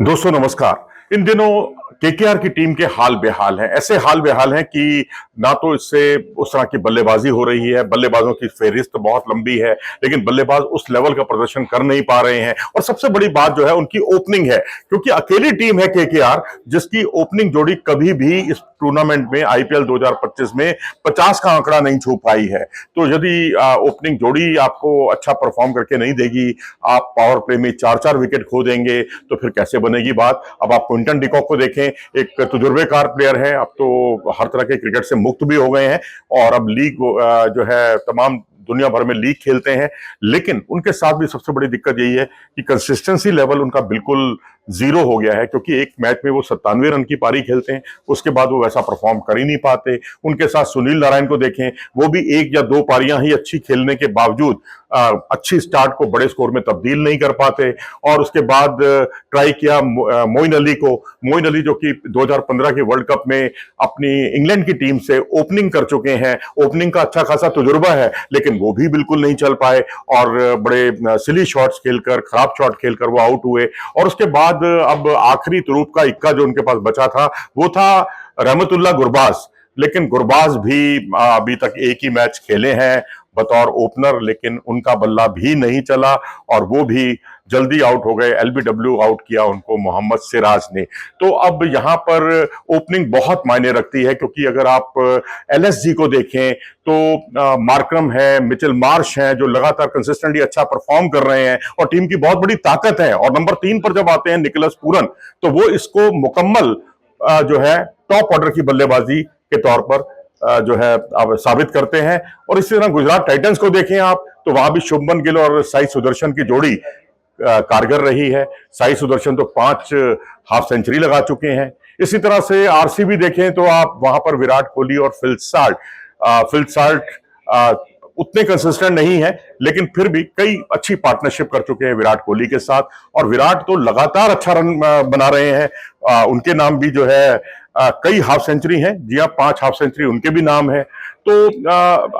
दोस्तों नमस्कार। इन दिनों केकेआर की टीम के हाल बेहाल हैं। ऐसे हाल बेहाल हैं कि ना तो इससे उस तरह की बल्लेबाजी हो रही है, बल्लेबाजों की फेहरिस्त बहुत लंबी है, लेकिन बल्लेबाज उस लेवल का प्रदर्शन कर नहीं पा रहे हैं। और सबसे बड़ी बात जो है उनकी ओपनिंग है, क्योंकि अकेली टीम है केकेआर जिसकी ओपनिंग जोड़ी कभी भी इस टूर्नामेंट में आईपीएल 2025 में 50 का आंकड़ा नहीं छू पाई है। तो यदि ओपनिंग जोड़ी आपको अच्छा परफॉर्म करके नहीं देगी, आप पावर प्ले में 4-4 विकेट खो देंगे, तो फिर कैसे बनेगी बात। अब आप क्विंटन डिकॉक को देखें, एक तजुर्बेकार प्लेयर है, अब तो हर तरह के क्रिकेट से मुक्त भी हो गए हैं और अब लीग जो है तमाम दुनिया भर में लीग खेलते हैं। लेकिन उनके साथ भी सबसे बड़ी दिक्कत यही है कि कंसिस्टेंसी लेवल उनका बिल्कुल जीरो हो गया है, क्योंकि एक मैच में वो 97 रन की पारी खेलते हैं, उसके बाद वो वैसा परफॉर्म कर ही नहीं पाते। उनके साथ सुनील नारायण को देखें, वो भी एक या दो पारियां ही अच्छी खेलने के बावजूद अच्छी स्टार्ट को बड़े स्कोर में तब्दील नहीं कर पाते। और उसके बाद ट्राई किया मोइन अली को, मोइन अली जो कि 2015 के वर्ल्ड कप में अपनी इंग्लैंड की टीम से ओपनिंग कर चुके हैं, ओपनिंग का अच्छा खासा तजुर्बा है, लेकिन वो भी बिल्कुल नहीं चल पाए और बड़े सिली शॉट्स खेलकर, खराब शॉट खेलकर वो आउट हुए। और उसके बाद अब आखिरी तुरूप का इक्का जो उनके पास बचा था वो था रहमतुल्लाह गुरबाज, लेकिन गुरबाज भी अभी तक एक ही मैच खेले हैं बतौर ओपनर, लेकिन उनका बल्ला भी नहीं चला और वो भी जल्दी आउट हो गए। एलबीडब्ल्यू आउट किया उनको मोहम्मद सिराज ने। तो अब यहां पर ओपनिंग बहुत मायने रखती है, क्योंकि अगर आप एलएसजी को देखें तो मार्करम है, मिचेल मार्श हैं, जो लगातार कंसिस्टेंटली अच्छा परफॉर्म कर रहे हैं और टीम की बहुत बड़ी ताकत है। और नंबर 3 पर जब आते हैं निकोलस पूरन, तो वो इसको मुकम्मल जो है टॉप ऑर्डर की बल्लेबाजी के तौर पर जो है अब साबित करते हैं। और इसी तरह गुजरात टाइटंस को देखें आप, तो वहां भी शुभमन गिल और साई सुदर्शन की जोड़ी कारगर रही है। साई सुदर्शन तो 5 हाफ सेंचुरी लगा चुके हैं। इसी तरह से आरसीबी देखें तो आप वहां पर विराट कोहली और फिल साल्ट उतने कंसिस्टेंट नहीं है, लेकिन फिर भी कई अच्छी पार्टनरशिप कर चुके हैं विराट कोहली के साथ। और विराट तो लगातार अच्छा रन बना रहे हैं। उनके नाम भी जो है कई हाफ सेंचुरी हैं, जी हाँ, 5 हाफ सेंचुरी उनके भी नाम है। तो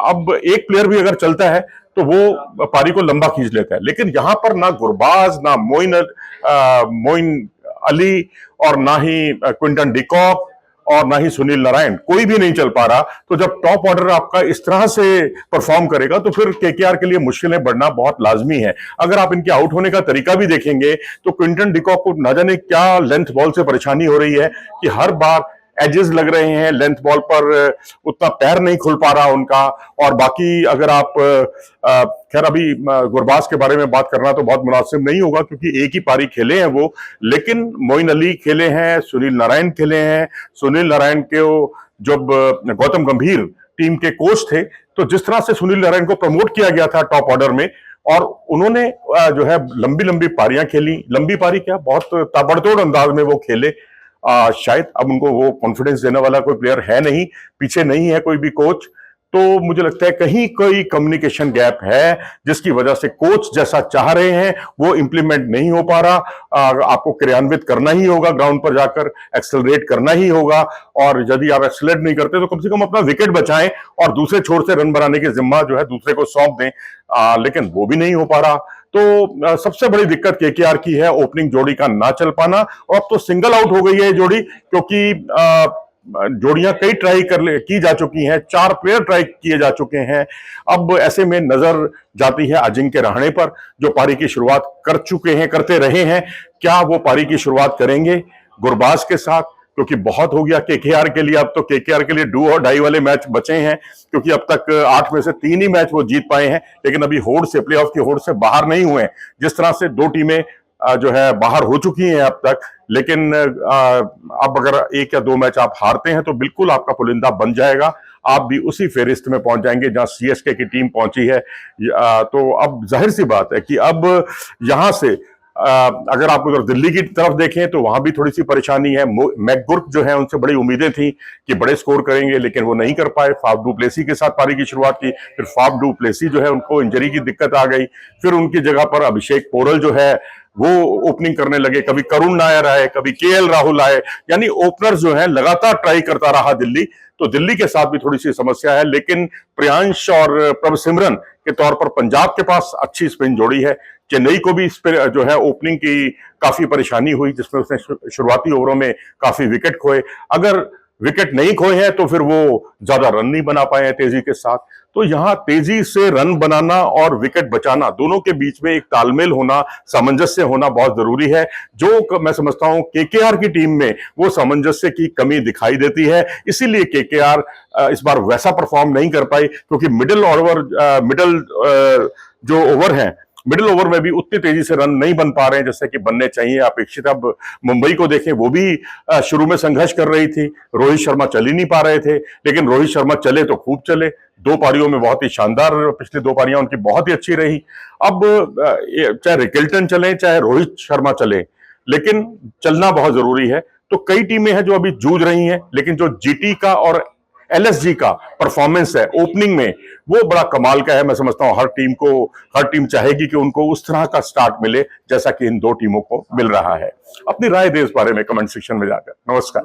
अब एक प्लेयर भी अगर चलता है तो वो पारी को लंबा खींच लेता है, लेकिन यहां पर ना गुरबाज, ना मोइन अली और ना ही क्विंटन डिकॉक और ना ही सुनील नारायण, कोई भी नहीं चल पा रहा। तो जब टॉप ऑर्डर आपका इस तरह से परफॉर्म करेगा तो फिर केकेआर के लिए मुश्किलें बढ़ना बहुत लाजमी है। अगर आप इनके आउट होने का तरीका भी देखेंगे तो क्विंटन डिकॉक को न जाने क्या लेंथ बॉल से परेशानी हो रही है कि हर बार एजेस लग रहे हैं, लेंथ बॉल पर उतना पैर नहीं खुल पा रहा उनका। और बाकी अगर आप खैर अभी गुरबाज के बारे में बात करना तो बहुत मुनासिब नहीं होगा, क्योंकि एक ही पारी खेले हैं वो, लेकिन मोइन अली खेले हैं, सुनील नारायण खेले हैं। सुनील नारायण के जब गौतम गंभीर टीम के कोच थे, तो जिस तरह से सुनील नारायण को प्रमोट किया गया था टॉप ऑर्डर में, और उन्होंने जो है लंबी लंबी पारियां खेली, लंबी पारी क्या, बहुत ताबड़तोड़ अंदाज में वो खेले। शायद अब उनको वो कॉन्फिडेंस देने वाला कोई प्लेयर है नहीं, पीछे नहीं है कोई भी कोच। तो मुझे लगता है कहीं कोई कम्युनिकेशन गैप है, जिसकी वजह से कोच जैसा चाह रहे हैं वो इंप्लीमेंट नहीं हो पा रहा। आपको क्रियान्वित करना ही होगा, ग्राउंड पर जाकर एक्सेलरेट करना ही होगा। और यदि आप एक्सेलरेट नहीं करते तो कम से कम अपना विकेट बचाएं और दूसरे छोर से रन बनाने की जिम्मा जो है दूसरे को सौंप दें, लेकिन वो भी नहीं हो पा रहा। तो सबसे बड़ी दिक्कत केकेआर की है ओपनिंग जोड़ी का ना चल पाना। और अब तो सिंगल आउट हो गई है जोड़ी, क्योंकि जोड़ियां कई की जा चुकी हैं, 4 प्लेयर ट्राई किए जा चुके हैं। अब ऐसे में नजर जाती है अजिंक्य रहाणे पर, जो पारी की शुरुआत कर चुके हैं, करते रहे हैं। क्या वो पारी की शुरुआत करेंगे गुरबाज के साथ, क्योंकि बहुत हो गया केकेआर के लिए। अब तो केकेआर के लिए डू और डाई वाले मैच बचे हैं, क्योंकि अब तक 8 में से 3 ही मैच वो जीत पाए हैं, लेकिन अभी होड़ से, प्लेऑफ की होड़ से बाहर नहीं हुए। जिस तरह से 2 टीमें जो है बाहर हो चुकी हैं अब तक, लेकिन अब अगर 1 या 2 मैच आप हारते हैं तो बिल्कुल आपका पुलिंदा बन जाएगा, आप भी उसी फेरिस्त में पहुंच जाएंगे जहां सीएसके की टीम पहुंची है। तो अब जाहिर सी बात है कि अब यहां से अगर आप उधर दिल्ली की तरफ देखें तो वहां भी थोड़ी सी परेशानी है। मैकगुर्क जो है उनसे बड़ी उम्मीदें थी कि बड़े स्कोर करेंगे, लेकिन वो नहीं कर पाए। फाफ डू प्लेसी के साथ पारी की शुरुआत की, फिर फाफ डू प्लेसी जो है उनको इंजरी की दिक्कत आ गई, फिर उनकी जगह पर अभिषेक पोरल जो है वो ओपनिंग करने लगे। कभी करुण नायर आए, कभी केएल राहुल आए, यानी ओपनर जो है लगातार ट्राई करता रहा दिल्ली। तो दिल्ली के साथ भी थोड़ी सी समस्या है, लेकिन प्रियांश और प्रभसिमरन के तौर पर पंजाब के पास अच्छी स्पिन जोड़ी है। चेन्नई को भी इस पर जो है ओपनिंग की काफी परेशानी हुई, जिसमें उसने शुरुआती ओवरों में काफी विकेट खोए। अगर विकेट नहीं खोए हैं तो फिर वो ज्यादा रन नहीं बना पाए हैं तेजी के साथ। तो यहां तेजी से रन बनाना और विकेट बचाना, दोनों के बीच में एक तालमेल होना, सामंजस्य होना बहुत जरूरी है, जो मैं समझता हूं केकेआर की टीम में वो सामंजस्य की कमी दिखाई देती है। इसीलिए केकेआर इस बार वैसा परफॉर्म नहीं कर पाई, क्योंकि मिडिल जो ओवर है, मिडिल ओवर में भी उतनी तेजी से रन नहीं बन पा रहे हैं जैसे कि बनने चाहिए, अपेक्षित। अब मुंबई को देखें, वो भी शुरू में संघर्ष कर रही थी, रोहित शर्मा चल ही नहीं पा रहे थे, लेकिन रोहित शर्मा चले तो खूब चले, 2 पारियों में बहुत ही शानदार, पिछली 2 पारियां उनकी बहुत ही अच्छी रही। अब चाहे रिकल्टन चले चाहे रोहित शर्मा चले, लेकिन चलना बहुत जरूरी है। तो कई टीमें हैं जो अभी जूझ रही हैं, लेकिन जो जीटी का और एलएसजी का परफॉर्मेंस है ओपनिंग में, वो बड़ा कमाल का है। मैं समझता हूं हर टीम चाहेगी कि उनको उस तरह का स्टार्ट मिले जैसा कि इन 2 टीमों को मिल रहा है। अपनी राय दे इस बारे में कमेंट सेक्शन में जाकर। नमस्कार।